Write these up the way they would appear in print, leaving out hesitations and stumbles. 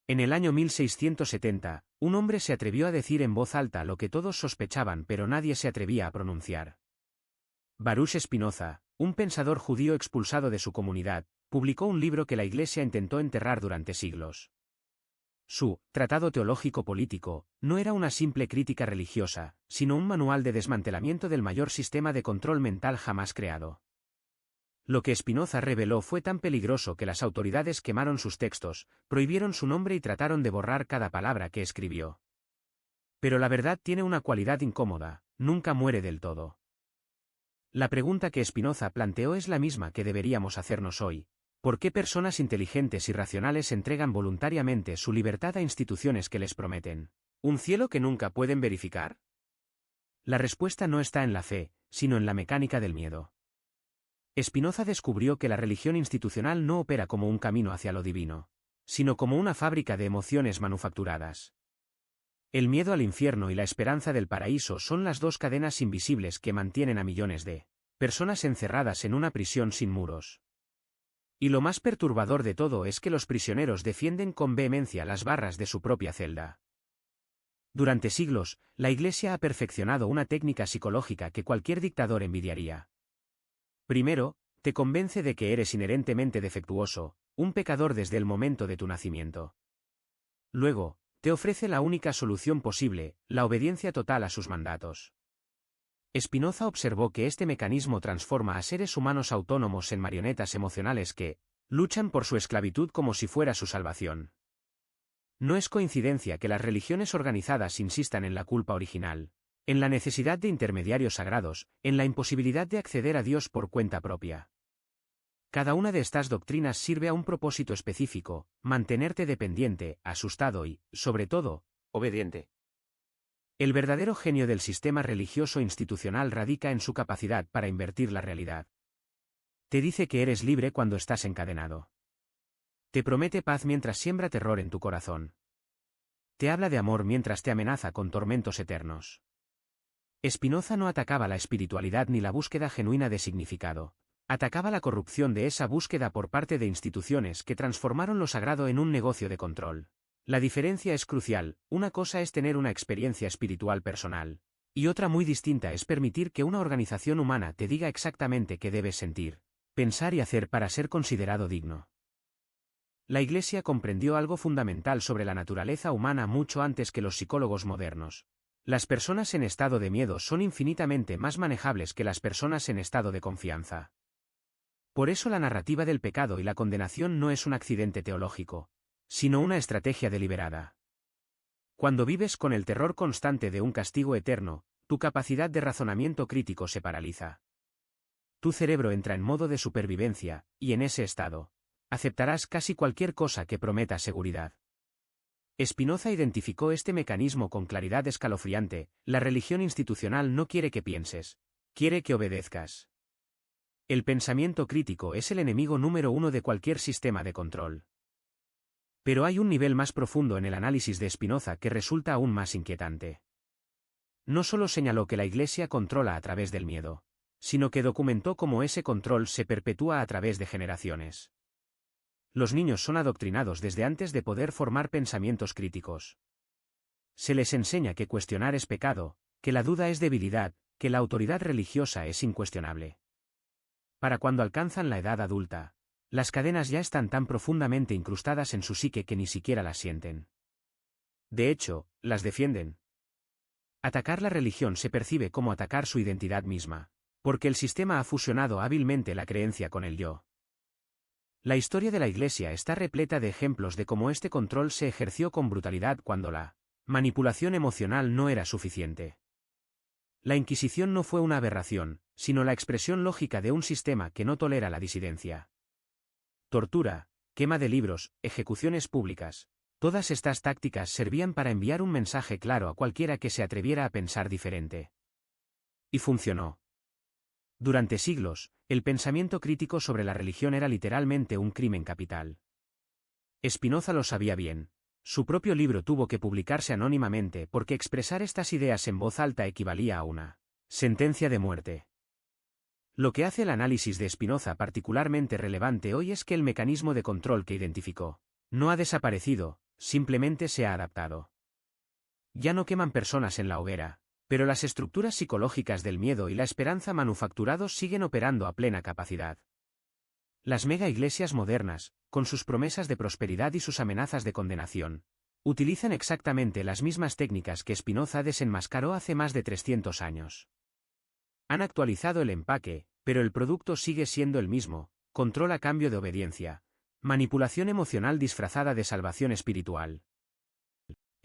En el año 1670, un hombre se atrevió a decir en voz alta lo que todos sospechaban pero nadie se atrevía a pronunciar. Baruch Spinoza, un pensador judío expulsado de su comunidad, publicó un libro que la Iglesia intentó enterrar durante siglos. Su Tratado Teológico Político no era una simple crítica religiosa, sino un manual de desmantelamiento del mayor sistema de control mental jamás creado. Lo que Spinoza reveló fue tan peligroso que las autoridades quemaron sus textos, prohibieron su nombre y trataron de borrar cada palabra que escribió. Pero la verdad tiene una cualidad incómoda: nunca muere del todo. La pregunta que Spinoza planteó es la misma que deberíamos hacernos hoy: ¿por qué personas inteligentes y racionales entregan voluntariamente su libertad a instituciones que les prometen un cielo que nunca pueden verificar? La respuesta no está en la fe, sino en la mecánica del miedo. Spinoza descubrió que la religión institucional no opera como un camino hacia lo divino, sino como una fábrica de emociones manufacturadas. El miedo al infierno y la esperanza del paraíso son las dos cadenas invisibles que mantienen a millones de personas encerradas en una prisión sin muros. Y lo más perturbador de todo es que los prisioneros defienden con vehemencia las barras de su propia celda. Durante siglos, la Iglesia ha perfeccionado una técnica psicológica que cualquier dictador envidiaría. Primero, te convence de que eres inherentemente defectuoso, un pecador desde el momento de tu nacimiento. Luego, te ofrece la única solución posible: la obediencia total a sus mandatos. Spinoza observó que este mecanismo transforma a seres humanos autónomos en marionetas emocionales que luchan por su esclavitud como si fuera su salvación. No es coincidencia que las religiones organizadas insistan en la culpa original, en la necesidad de intermediarios sagrados, en la imposibilidad de acceder a Dios por cuenta propia. Cada una de estas doctrinas sirve a un propósito específico: mantenerte dependiente, asustado y, sobre todo, obediente. El verdadero genio del sistema religioso institucional radica en su capacidad para invertir la realidad. Te dice que eres libre cuando estás encadenado. Te promete paz mientras siembra terror en tu corazón. Te habla de amor mientras te amenaza con tormentos eternos. Spinoza no atacaba la espiritualidad ni la búsqueda genuina de significado. Atacaba la corrupción de esa búsqueda por parte de instituciones que transformaron lo sagrado en un negocio de control. La diferencia es crucial: una cosa es tener una experiencia espiritual personal, y otra muy distinta es permitir que una organización humana te diga exactamente qué debes sentir, pensar y hacer para ser considerado digno. La Iglesia comprendió algo fundamental sobre la naturaleza humana mucho antes que los psicólogos modernos. Las personas en estado de miedo son infinitamente más manejables que las personas en estado de confianza. Por eso la narrativa del pecado y la condenación no es un accidente teológico, sino una estrategia deliberada. Cuando vives con el terror constante de un castigo eterno, tu capacidad de razonamiento crítico se paraliza. Tu cerebro entra en modo de supervivencia, y en ese estado aceptarás casi cualquier cosa que prometa seguridad. Spinoza identificó este mecanismo con claridad escalofriante: la religión institucional no quiere que pienses, quiere que obedezcas. El pensamiento crítico es el enemigo número uno de cualquier sistema de control. Pero hay un nivel más profundo en el análisis de Spinoza que resulta aún más inquietante. No solo señaló que la Iglesia controla a través del miedo, sino que documentó cómo ese control se perpetúa a través de generaciones. Los niños son adoctrinados desde antes de poder formar pensamientos críticos. Se les enseña que cuestionar es pecado, que la duda es debilidad, que la autoridad religiosa es incuestionable. Para cuando alcanzan la edad adulta, las cadenas ya están tan profundamente incrustadas en su psique que ni siquiera las sienten. De hecho, las defienden. Atacar la religión se percibe como atacar su identidad misma, porque el sistema ha fusionado hábilmente la creencia con el yo. La historia de la Iglesia está repleta de ejemplos de cómo este control se ejerció con brutalidad cuando la manipulación emocional no era suficiente. La Inquisición no fue una aberración, sino la expresión lógica de un sistema que no tolera la disidencia. Tortura, quema de libros, ejecuciones públicas. Todas estas tácticas servían para enviar un mensaje claro a cualquiera que se atreviera a pensar diferente. Y funcionó. Durante siglos, el pensamiento crítico sobre la religión era literalmente un crimen capital. Spinoza lo sabía bien. Su propio libro tuvo que publicarse anónimamente porque expresar estas ideas en voz alta equivalía a una sentencia de muerte. Lo que hace el análisis de Spinoza particularmente relevante hoy es que el mecanismo de control que identificó no ha desaparecido, simplemente se ha adaptado. Ya no queman personas en la hoguera, pero las estructuras psicológicas del miedo y la esperanza manufacturados siguen operando a plena capacidad. Las mega iglesias modernas, con sus promesas de prosperidad y sus amenazas de condenación, utilizan exactamente las mismas técnicas que Spinoza desenmascaró hace más de 300 años. Han actualizado el empaque, pero el producto sigue siendo el mismo: control a cambio de obediencia, manipulación emocional disfrazada de salvación espiritual.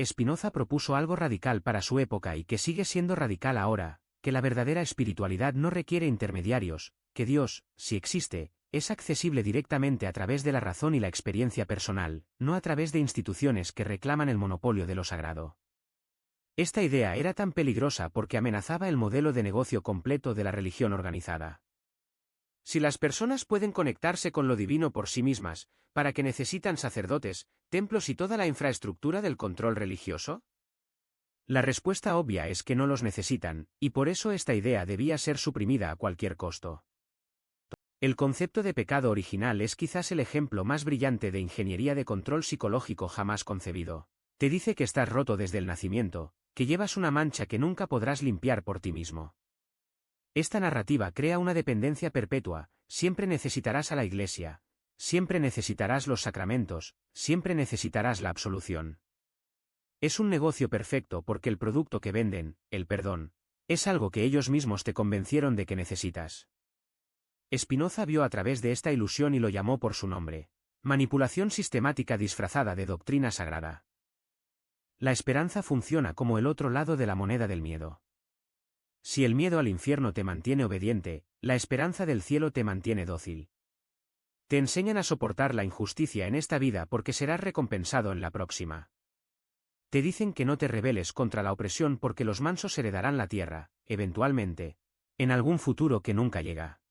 Spinoza propuso algo radical para su época y que sigue siendo radical ahora: que la verdadera espiritualidad no requiere intermediarios, que Dios, si existe, es accesible directamente a través de la razón y la experiencia personal, no a través de instituciones que reclaman el monopolio de lo sagrado. Esta idea era tan peligrosa porque amenazaba el modelo de negocio completo de la religión organizada. Si las personas pueden conectarse con lo divino por sí mismas, ¿para qué necesitan sacerdotes, templos y toda la infraestructura del control religioso? La respuesta obvia es que no los necesitan, y por eso esta idea debía ser suprimida a cualquier costo. El concepto de pecado original es quizás el ejemplo más brillante de ingeniería de control psicológico jamás concebido. Te dice que estás roto desde el nacimiento, que llevas una mancha que nunca podrás limpiar por ti mismo. Esta narrativa crea una dependencia perpetua: siempre necesitarás a la iglesia, siempre necesitarás los sacramentos, siempre necesitarás la absolución. Es un negocio perfecto porque el producto que venden, el perdón, es algo que ellos mismos te convencieron de que necesitas. Spinoza vio a través de esta ilusión y lo llamó por su nombre: manipulación sistemática disfrazada de doctrina sagrada. La esperanza funciona como el otro lado de la moneda del miedo. Si el miedo al infierno te mantiene obediente, la esperanza del cielo te mantiene dócil. Te enseñan a soportar la injusticia en esta vida porque serás recompensado en la próxima. Te dicen que no te rebeles contra la opresión porque los mansos heredarán la tierra, eventualmente, en algún futuro que nunca llega.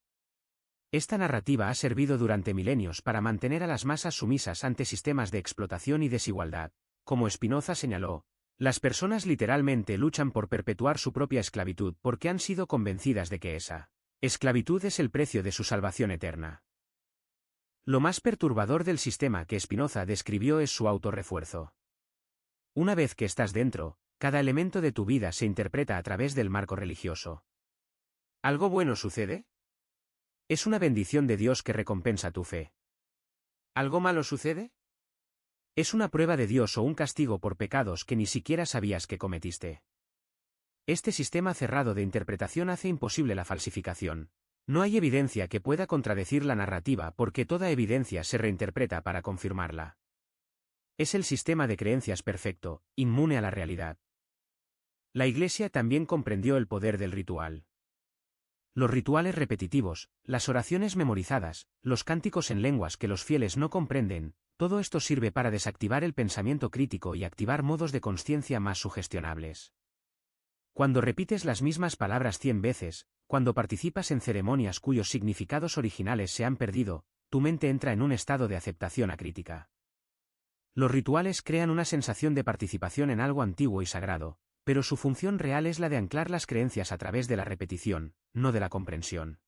Esta narrativa ha servido durante milenios para mantener a las masas sumisas ante sistemas de explotación y desigualdad. Como Spinoza señaló, las personas literalmente luchan por perpetuar su propia esclavitud porque han sido convencidas de que esa esclavitud es el precio de su salvación eterna. Lo más perturbador del sistema que Spinoza describió es su autorrefuerzo. Una vez que estás dentro, cada elemento de tu vida se interpreta a través del marco religioso. ¿Algo bueno sucede? Es una bendición de Dios que recompensa tu fe. ¿Algo malo sucede? Es una prueba de Dios o un castigo por pecados que ni siquiera sabías que cometiste. Este sistema cerrado de interpretación hace imposible la falsificación. No hay evidencia que pueda contradecir la narrativa porque toda evidencia se reinterpreta para confirmarla. Es el sistema de creencias perfecto, inmune a la realidad. La Iglesia también comprendió el poder del ritual. Los rituales repetitivos, las oraciones memorizadas, los cánticos en lenguas que los fieles no comprenden, todo esto sirve para desactivar el pensamiento crítico y activar modos de consciencia más sugestionables. Cuando repites las mismas palabras 100 veces, cuando participas en ceremonias cuyos significados originales se han perdido, tu mente entra en un estado de aceptación acrítica. Los rituales crean una sensación de participación en algo antiguo y sagrado, pero su función real es la de anclar las creencias a través de la repetición, no de la comprensión.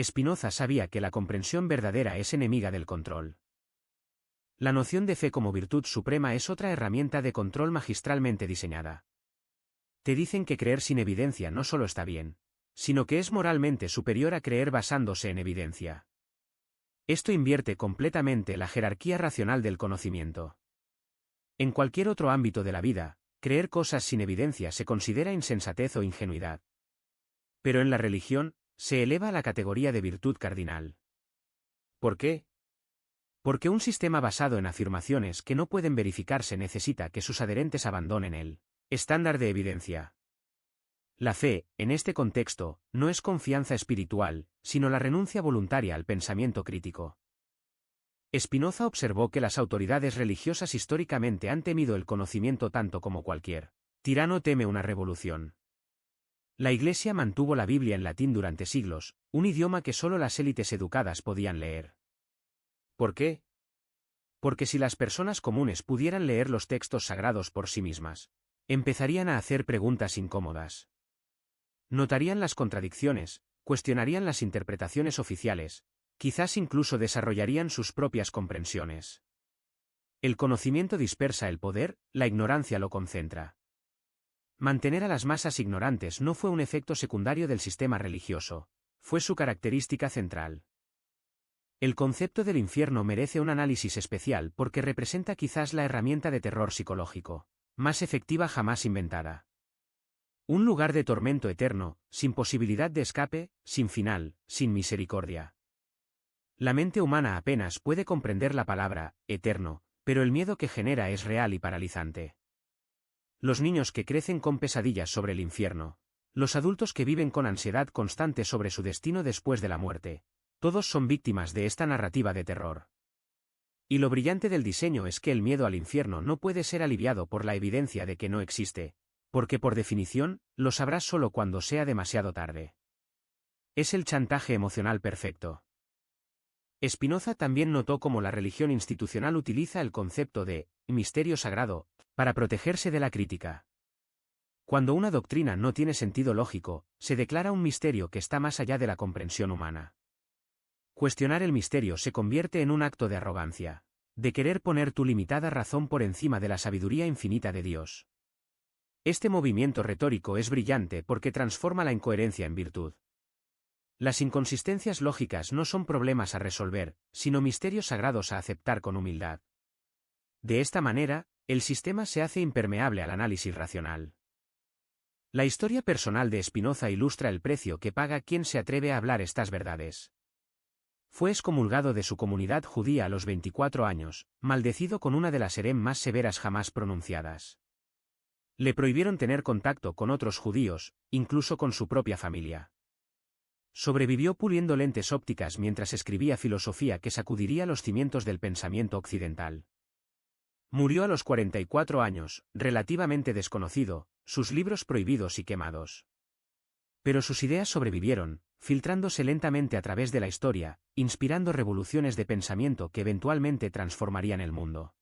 Spinoza sabía que la comprensión verdadera es enemiga del control. La noción de fe como virtud suprema es otra herramienta de control magistralmente diseñada. Te dicen que creer sin evidencia no solo está bien, sino que es moralmente superior a creer basándose en evidencia. Esto invierte completamente la jerarquía racional del conocimiento. En cualquier otro ámbito de la vida, creer cosas sin evidencia se considera insensatez o ingenuidad. Pero en la religión, se eleva a la categoría de virtud cardinal. ¿Por qué? Porque un sistema basado en afirmaciones que no pueden verificarse necesita que sus adherentes abandonen el estándar de evidencia. La fe, en este contexto, no es confianza espiritual, sino la renuncia voluntaria al pensamiento crítico. Spinoza observó que las autoridades religiosas históricamente han temido el conocimiento tanto como cualquier tirano teme una revolución. La Iglesia mantuvo la Biblia en latín durante siglos, un idioma que solo las élites educadas podían leer. ¿Por qué? Porque si las personas comunes pudieran leer los textos sagrados por sí mismas, empezarían a hacer preguntas incómodas. Notarían las contradicciones, cuestionarían las interpretaciones oficiales, quizás incluso desarrollarían sus propias comprensiones. El conocimiento dispersa el poder, la ignorancia lo concentra. Mantener a las masas ignorantes no fue un efecto secundario del sistema religioso, fue su característica central. El concepto del infierno merece un análisis especial porque representa quizás la herramienta de terror psicológico más efectiva jamás inventada. Un lugar de tormento eterno, sin posibilidad de escape, sin final, sin misericordia. La mente humana apenas puede comprender la palabra eterno, pero el miedo que genera es real y paralizante. Los niños que crecen con pesadillas sobre el infierno, los adultos que viven con ansiedad constante sobre su destino después de la muerte, todos son víctimas de esta narrativa de terror. Y lo brillante del diseño es que el miedo al infierno no puede ser aliviado por la evidencia de que no existe, porque por definición, lo sabrás solo cuando sea demasiado tarde. Es el chantaje emocional perfecto. Spinoza también notó cómo la religión institucional utiliza el concepto de misterio sagrado para protegerse de la crítica. Cuando una doctrina no tiene sentido lógico, se declara un misterio que está más allá de la comprensión humana. Cuestionar el misterio se convierte en un acto de arrogancia, de querer poner tu limitada razón por encima de la sabiduría infinita de Dios. Este movimiento retórico es brillante porque transforma la incoherencia en virtud. Las inconsistencias lógicas no son problemas a resolver, sino misterios sagrados a aceptar con humildad. De esta manera, el sistema se hace impermeable al análisis racional. La historia personal de Spinoza ilustra el precio que paga quien se atreve a hablar estas verdades. Fue excomulgado de su comunidad judía a los 24 años, maldecido con una de las herem más severas jamás pronunciadas. Le prohibieron tener contacto con otros judíos, incluso con su propia familia. Sobrevivió puliendo lentes ópticas mientras escribía filosofía que sacudiría los cimientos del pensamiento occidental. Murió a los 44 años, relativamente desconocido, sus libros prohibidos y quemados. Pero sus ideas sobrevivieron, filtrándose lentamente a través de la historia, inspirando revoluciones de pensamiento que eventualmente transformarían el mundo.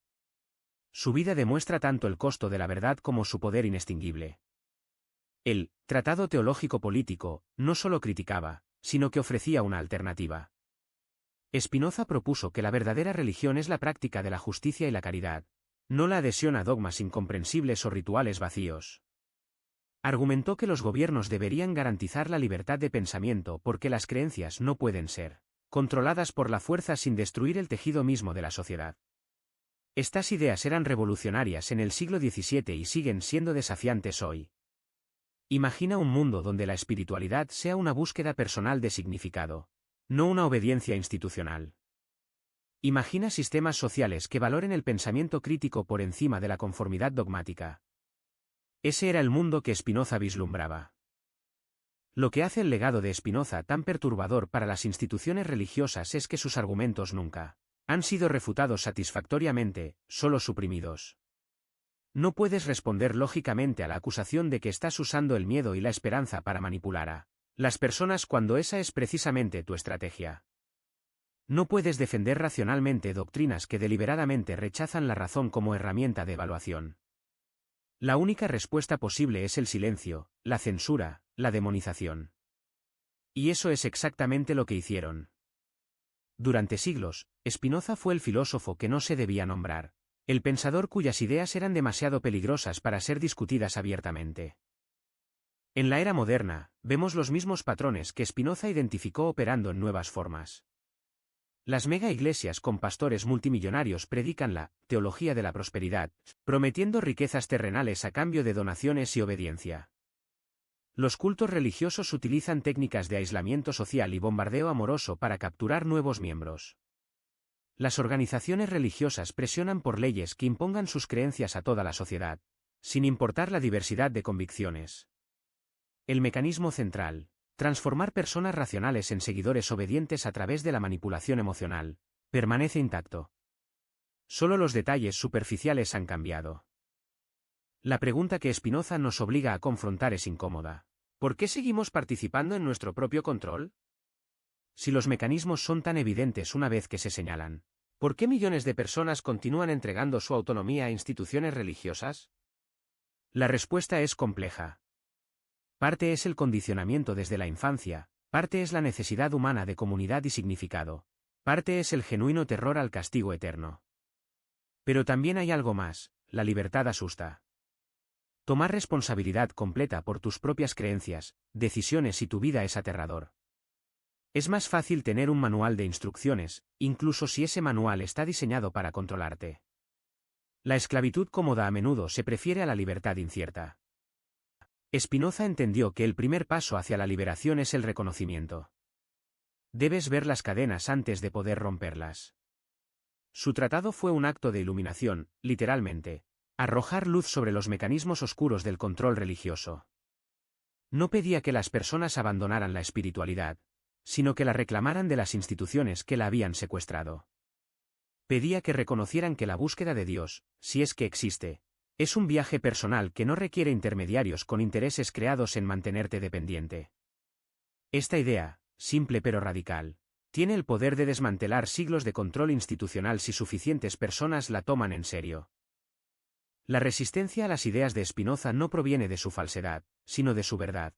Su vida demuestra tanto el costo de la verdad como su poder inextinguible. El Tratado Teológico Político no solo criticaba, sino que ofrecía una alternativa. Spinoza propuso que la verdadera religión es la práctica de la justicia y la caridad, no la adhesión a dogmas incomprensibles o rituales vacíos. Argumentó que los gobiernos deberían garantizar la libertad de pensamiento porque las creencias no pueden ser controladas por la fuerza sin destruir el tejido mismo de la sociedad. Estas ideas eran revolucionarias en el siglo XVII y siguen siendo desafiantes hoy. Imagina un mundo donde la espiritualidad sea una búsqueda personal de significado, no una obediencia institucional. Imagina sistemas sociales que valoren el pensamiento crítico por encima de la conformidad dogmática. Ese era el mundo que Spinoza vislumbraba. Lo que hace el legado de Spinoza tan perturbador para las instituciones religiosas es que sus argumentos nunca han sido refutados satisfactoriamente, solo suprimidos. No puedes responder lógicamente a la acusación de que estás usando el miedo y la esperanza para manipular a las personas cuando esa es precisamente tu estrategia. No puedes defender racionalmente doctrinas que deliberadamente rechazan la razón como herramienta de evaluación. La única respuesta posible es el silencio, la censura, la demonización. Y eso es exactamente lo que hicieron. Durante siglos, Spinoza fue el filósofo que no se debía nombrar, el pensador cuyas ideas eran demasiado peligrosas para ser discutidas abiertamente. En la era moderna, vemos los mismos patrones que Spinoza identificó operando en nuevas formas. Las mega iglesias con pastores multimillonarios predican la teología de la prosperidad, prometiendo riquezas terrenales a cambio de donaciones y obediencia. Los cultos religiosos utilizan técnicas de aislamiento social y bombardeo amoroso para capturar nuevos miembros. Las organizaciones religiosas presionan por leyes que impongan sus creencias a toda la sociedad, sin importar la diversidad de convicciones. El mecanismo central: transformar personas racionales en seguidores obedientes a través de la manipulación emocional, permanece intacto. Solo los detalles superficiales han cambiado. La pregunta que Spinoza nos obliga a confrontar es incómoda. ¿Por qué seguimos participando en nuestro propio control? Si los mecanismos son tan evidentes una vez que se señalan, ¿por qué millones de personas continúan entregando su autonomía a instituciones religiosas? La respuesta es compleja. Parte es el condicionamiento desde la infancia, parte es la necesidad humana de comunidad y significado, parte es el genuino terror al castigo eterno. Pero también hay algo más, la libertad asusta. Tomar responsabilidad completa por tus propias creencias, decisiones y tu vida es aterrador. Es más fácil tener un manual de instrucciones, incluso si ese manual está diseñado para controlarte. La esclavitud cómoda a menudo se prefiere a la libertad incierta. Spinoza entendió que el primer paso hacia la liberación es el reconocimiento. Debes ver las cadenas antes de poder romperlas. Su tratado fue un acto de iluminación, literalmente, arrojar luz sobre los mecanismos oscuros del control religioso. No pedía que las personas abandonaran la espiritualidad, sino que la reclamaran de las instituciones que la habían secuestrado. Pedía que reconocieran que la búsqueda de Dios, si es que existe, es un viaje personal que no requiere intermediarios con intereses creados en mantenerte dependiente. Esta idea, simple pero radical, tiene el poder de desmantelar siglos de control institucional si suficientes personas la toman en serio. La resistencia a las ideas de Spinoza no proviene de su falsedad, sino de su verdad.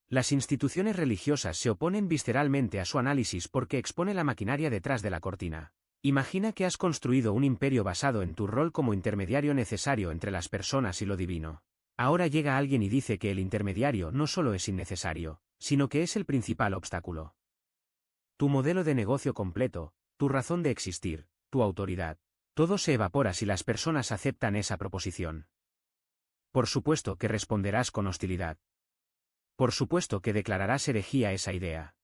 Las instituciones religiosas se oponen visceralmente a su análisis porque expone la maquinaria detrás de la cortina. Imagina que has construido un imperio basado en tu rol como intermediario necesario entre las personas y lo divino. Ahora llega alguien y dice que el intermediario no solo es innecesario, sino que es el principal obstáculo. Tu modelo de negocio completo, tu razón de existir, tu autoridad, todo se evapora si las personas aceptan esa proposición. Por supuesto que responderás con hostilidad. Por supuesto que declararás herejía esa idea.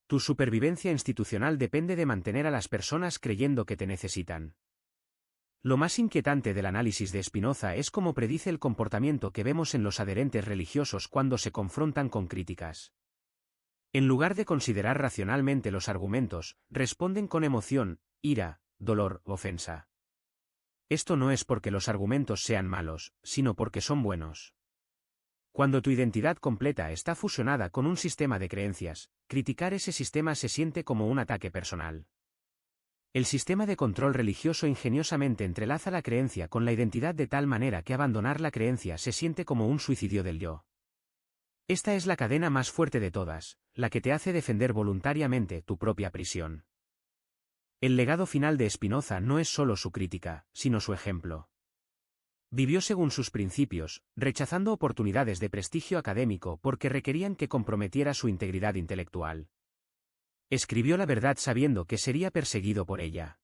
Tu supervivencia institucional depende de mantener a las personas creyendo que te necesitan. Lo más inquietante del análisis de Spinoza es cómo predice el comportamiento que vemos en los adherentes religiosos cuando se confrontan con críticas. En lugar de considerar racionalmente los argumentos, responden con emoción, ira, dolor, ofensa. Esto no es porque los argumentos sean malos, sino porque son buenos. Cuando tu identidad completa está fusionada con un sistema de creencias, criticar ese sistema se siente como un ataque personal. El sistema de control religioso ingeniosamente entrelaza la creencia con la identidad de tal manera que abandonar la creencia se siente como un suicidio del yo. Esta es la cadena más fuerte de todas, la que te hace defender voluntariamente tu propia prisión. El legado final de Spinoza no es solo su crítica, sino su ejemplo. Vivió según sus principios, rechazando oportunidades de prestigio académico porque requerían que comprometiera su integridad intelectual. Escribió la verdad sabiendo que sería perseguido por ella.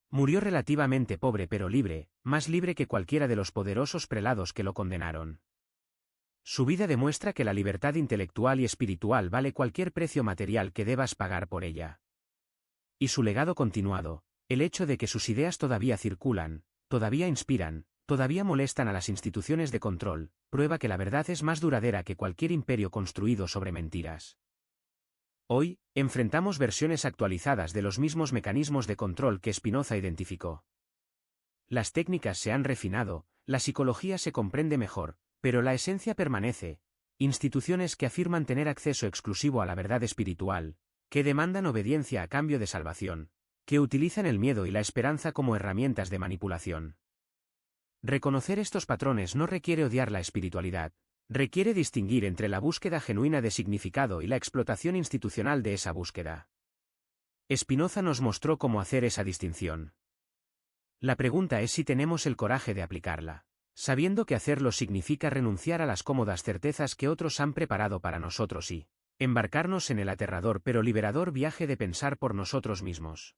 Murió relativamente pobre pero libre, más libre que cualquiera de los poderosos prelados que lo condenaron. Su vida demuestra que la libertad intelectual y espiritual vale cualquier precio material que debas pagar por ella. Y su legado continuado, el hecho de que sus ideas todavía circulan, todavía inspiran, todavía molestan a las instituciones de control, prueba que la verdad es más duradera que cualquier imperio construido sobre mentiras. Hoy, enfrentamos versiones actualizadas de los mismos mecanismos de control que Spinoza identificó. Las técnicas se han refinado, la psicología se comprende mejor, pero la esencia permanece. Instituciones que afirman tener acceso exclusivo a la verdad espiritual, que demandan obediencia a cambio de salvación, que utilizan el miedo y la esperanza como herramientas de manipulación. Reconocer estos patrones no requiere odiar la espiritualidad, requiere distinguir entre la búsqueda genuina de significado y la explotación institucional de esa búsqueda. Spinoza nos mostró cómo hacer esa distinción. La pregunta es si tenemos el coraje de aplicarla, sabiendo que hacerlo significa renunciar a las cómodas certezas que otros han preparado para nosotros y embarcarnos en el aterrador pero liberador viaje de pensar por nosotros mismos.